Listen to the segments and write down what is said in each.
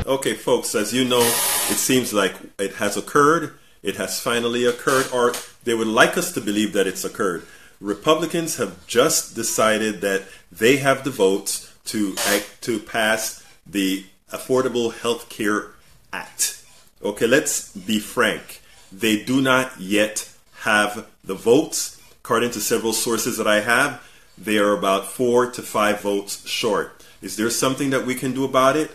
Okay, folks, as you know, it seems like it has occurred. It has finally occurred, or they would like us to believe that it's occurred. Republicans have just decided that they have the votes to pass the Affordable Health Care Act. Okay, let's be frank. They do not yet have the votes. According to several sources that I have, they are about 4 to 5 votes short. Is there something that we can do about it?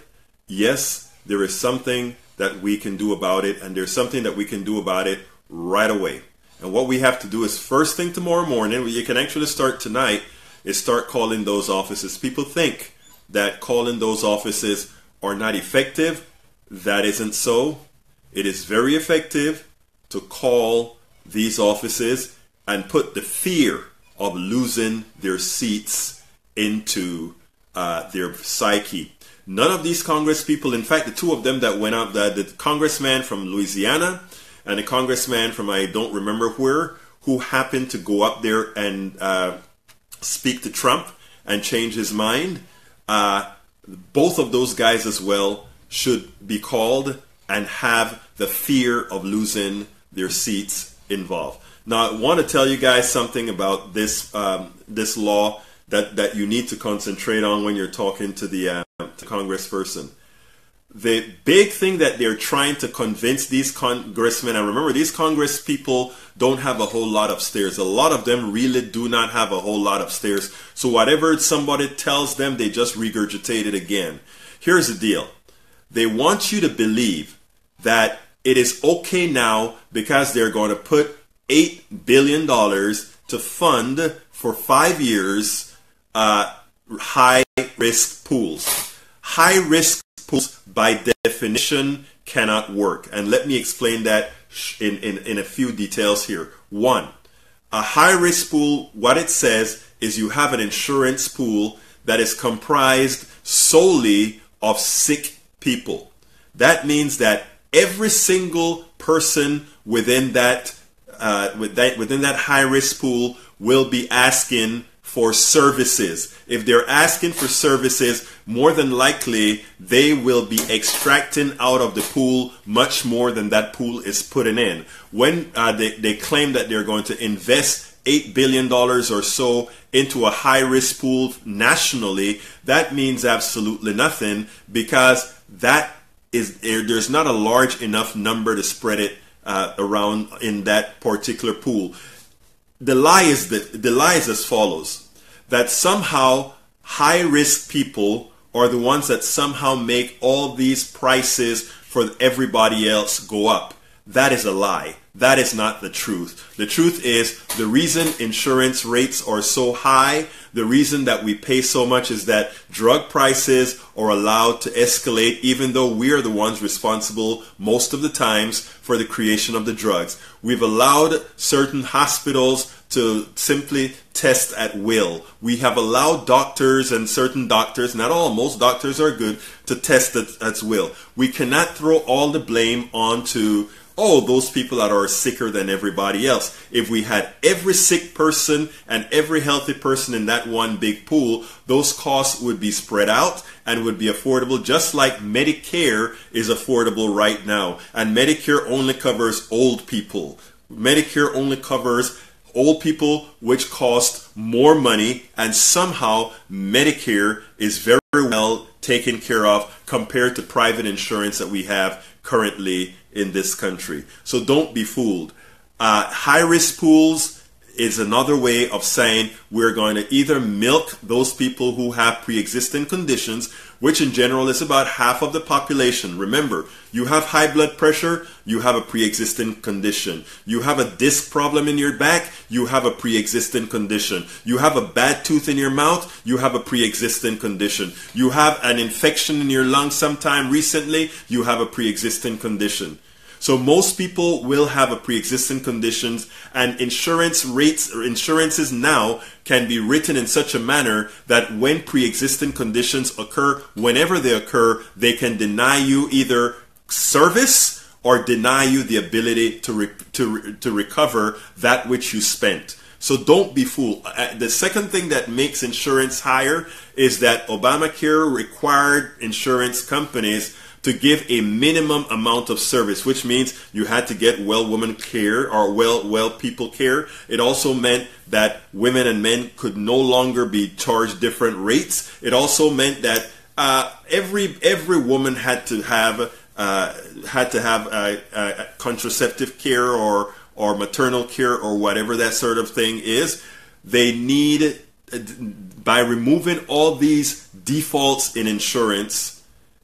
Yes, there is something that we can do about it, and there's something that we can do about it right away. And what we have to do is first thing tomorrow morning, you can actually start tonight, is start calling those offices. People think that calling those offices are not effective. That isn't so. It is very effective to call these offices and put the fear of losing their seats into their psyche. None of these Congress people, in fact, the two of them that went up, the congressman from Louisiana and the congressman from I don't remember where, who happened to go up there and speak to Trump and change his mind, both of those guys as well should be called and have the fear of losing their seats involved. Now, I want to tell you guys something about this this law that you need to concentrate on when you're talking to the congressperson. The big thing that they're trying to convince these congressmen, and remember, these congress people don't have a whole lot upstairs. A lot of them really do not have a whole lot upstairs. So whatever somebody tells them, they just regurgitate it again. Here's the deal. They want you to believe that it is okay now because they're going to put $8 billion to fund for 5 years high-risk pools. High-risk pools, by definition, cannot work. And let me explain that in a few details here. One, a high-risk pool, what it says is you have an insurance pool that is comprised solely of sick people. That means that every single person within that high-risk pool will be asking for services. If they're asking for services, more than likely they will be extracting out of the pool much more than that pool is putting in. When they claim that they're going to invest $8 billion or so into a high-risk pool nationally, that means absolutely nothing, because there's not a large enough number to spread it around in that particular pool. The lie is as follows: that somehow high-risk people are the ones that somehow make all these prices for everybody else go up. That is a lie. That is not the truth. The truth is, the reason insurance rates are so high, the reason that we pay so much, is that drug prices are allowed to escalate, even though we are the ones responsible most of the times for the creation of the drugs. We've allowed certain hospitals to simply test at will. We have allowed doctors, and certain doctors, not all, most doctors are good, to test at will. We cannot throw all the blame onto those people that are sicker than everybody else. If we had every sick person and every healthy person in that one big pool, those costs would be spread out and would be affordable, just like Medicare is affordable right now. And Medicare only covers old people. Medicare only covers old people, which cost more money, and somehow Medicare is very well taken care of compared to private insurance that we have currently in this country. So don't be fooled. High-risk pools is another way of saying we're going to either milk those people who have pre-existing conditions, which in general is about half of the population. Remember, you have high blood pressure, you have a pre-existing condition. You have a disc problem in your back, you have a pre-existing condition. You have a bad tooth in your mouth, you have a pre-existing condition. You have an infection in your lungs sometime recently, you have a pre-existing condition. So most people will have a pre-existing conditions, and insurance rates or insurances now can be written in such a manner that when pre-existing conditions occur, whenever they occur, they can deny you either service or deny you the ability to recover that which you spent. So don't be fooled. The second thing that makes insurance higher is that Obamacare required insurance companies to give a minimum amount of service, which means you had to get well woman care or well people care. It also meant that women and men could no longer be charged different rates. It also meant that every woman had to have contraceptive care or maternal care or whatever that sort of thing is. They need, by removing all these defaults in insurance,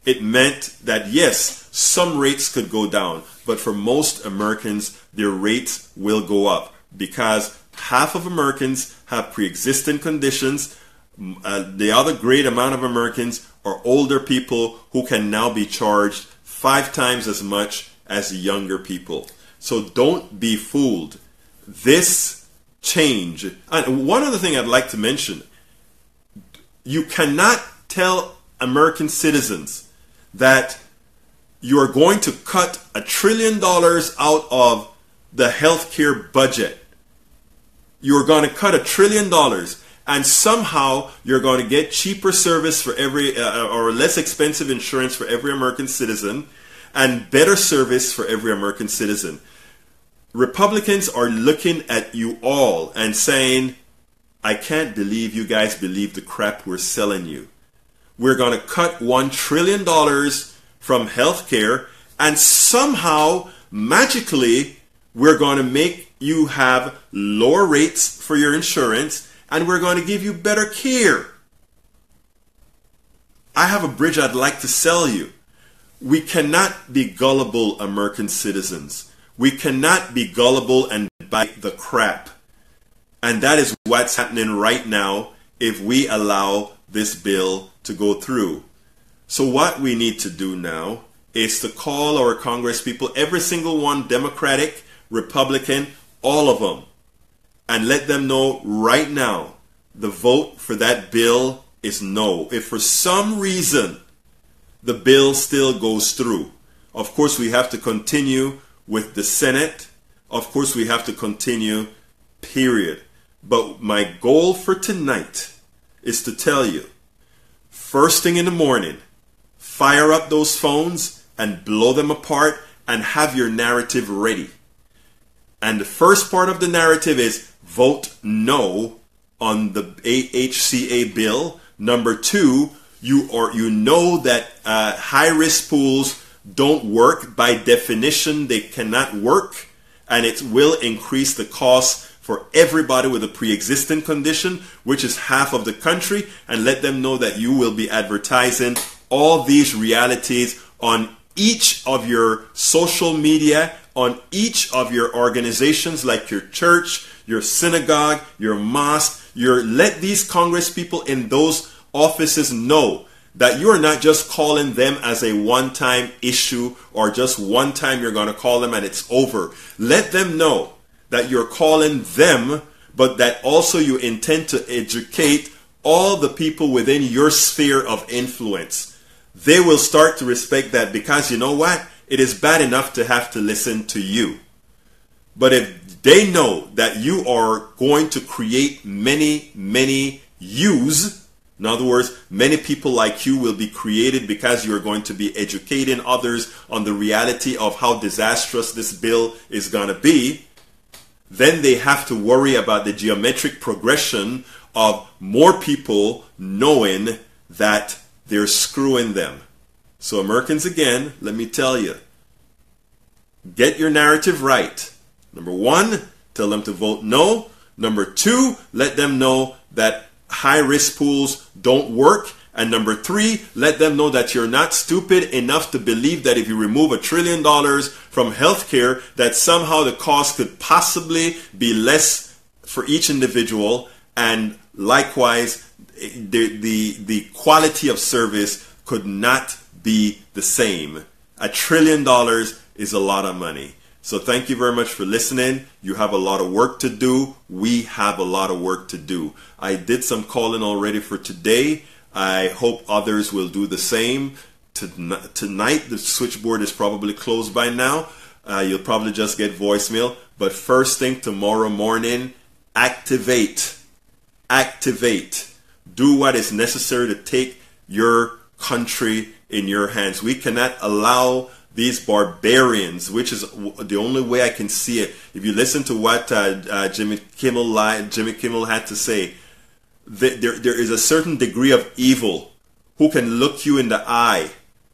it meant that yes, some rates could go down, but for most Americans, their rates will go up because half of Americans have pre-existing conditions. The other great amount of Americans are older people who can now be charged 5 times as much as younger people. So don't be fooled. This change, and one other thing I'd like to mention, you cannot tell American citizens that you are going to cut $1 trillion out of the healthcare budget. You're going to cut $1 trillion and somehow you're going to get cheaper service for every, or less expensive insurance for every American citizen and better service for every American citizen. Republicans are looking at you all and saying, I can't believe you guys believe the crap we're selling you. We're going to cut $1 trillion from healthcare and somehow, magically, we're going to make you have lower rates for your insurance and we're going to give you better care. I have a bridge I'd like to sell you. We cannot be gullible American citizens. We cannot be gullible and buy the crap. And that is what's happening right now if we allow this bill to go through. So what we need to do now is to call our Congress people, every single one, Democratic, Republican, all of them, and let them know right now the vote for that bill is no. If for some reason the bill still goes through, of course we have to continue with the Senate. Of course we have to continue, period. But my goal for tonight is to tell you, first thing in the morning, fire up those phones and blow them apart and have your narrative ready. And the first part of the narrative is vote no on the AHCA bill. Number 2, you know that high-risk pools don't work. By definition, they cannot work, and it will increase the cost for everybody with a pre-existing condition, which is half of the country, and let them know that you will be advertising all these realities on each of your social media, on each of your organizations like your church, your synagogue, your mosque. Let these Congress people in those offices know that you are not just calling them as a one-time issue or just one time you're going to call them and it's over. Let them know that you're calling them, but that also you intend to educate all the people within your sphere of influence. They will start to respect that because you know what? It is bad enough to have to listen to you. But if they know that you are going to create many yous, in other words, many people like you will be created because you're going to be educating others on the reality of how disastrous this bill is going to be, then they have to worry about the geometric progression of more people knowing that they're screwing them. So Americans, again, let me tell you, get your narrative right. Number 1, tell them to vote no. Number 2, let them know that high-risk pools don't work. And number 3, let them know that you're not stupid enough to believe that if you remove $1 trillion from healthcare, that somehow the cost could possibly be less for each individual. And likewise, the quality of service could not be the same. $1 trillion is a lot of money. So thank you very much for listening. You have a lot of work to do. We have a lot of work to do. I did some calling already for today. I hope others will do the same. Tonight, the switchboard is probably closed by now. You'll probably just get voicemail. But first thing tomorrow morning, activate. Activate. Do what is necessary to take your country in your hands. We cannot allow these barbarians, which is the only way I can see it. If you listen to what Jimmy Kimmel had to say, there is a certain degree of evil who can look you in the eye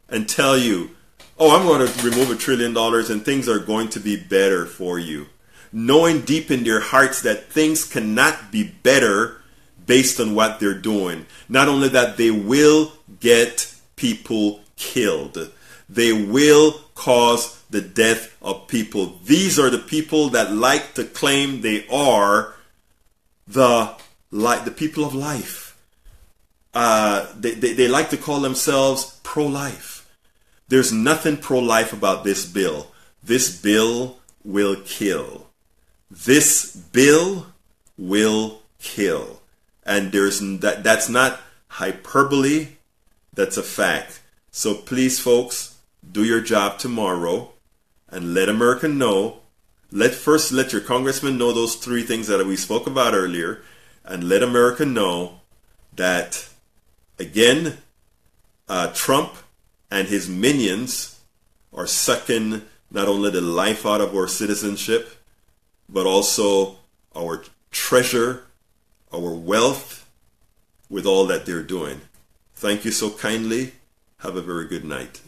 and tell you, oh, I'm going to remove $1 trillion and things are going to be better for you. Knowing deep in their hearts that things cannot be better based on what they're doing. Not only that, they will get people killed. They will cause the death of people. These are the people that like to claim they are the people of life. They like to call themselves pro-life. There's nothing pro-life about this bill. This bill will kill. This bill will kill. And that's not hyperbole. That's a fact. So please, folks, do your job tomorrow and let America know. First let your congressman know those 3 things that we spoke about earlier, and let America know that, again, Trump and his minions are sucking not only the life out of our citizenship, but also our treasure, our wealth, with all that they're doing. Thank you so kindly. Have a very good night.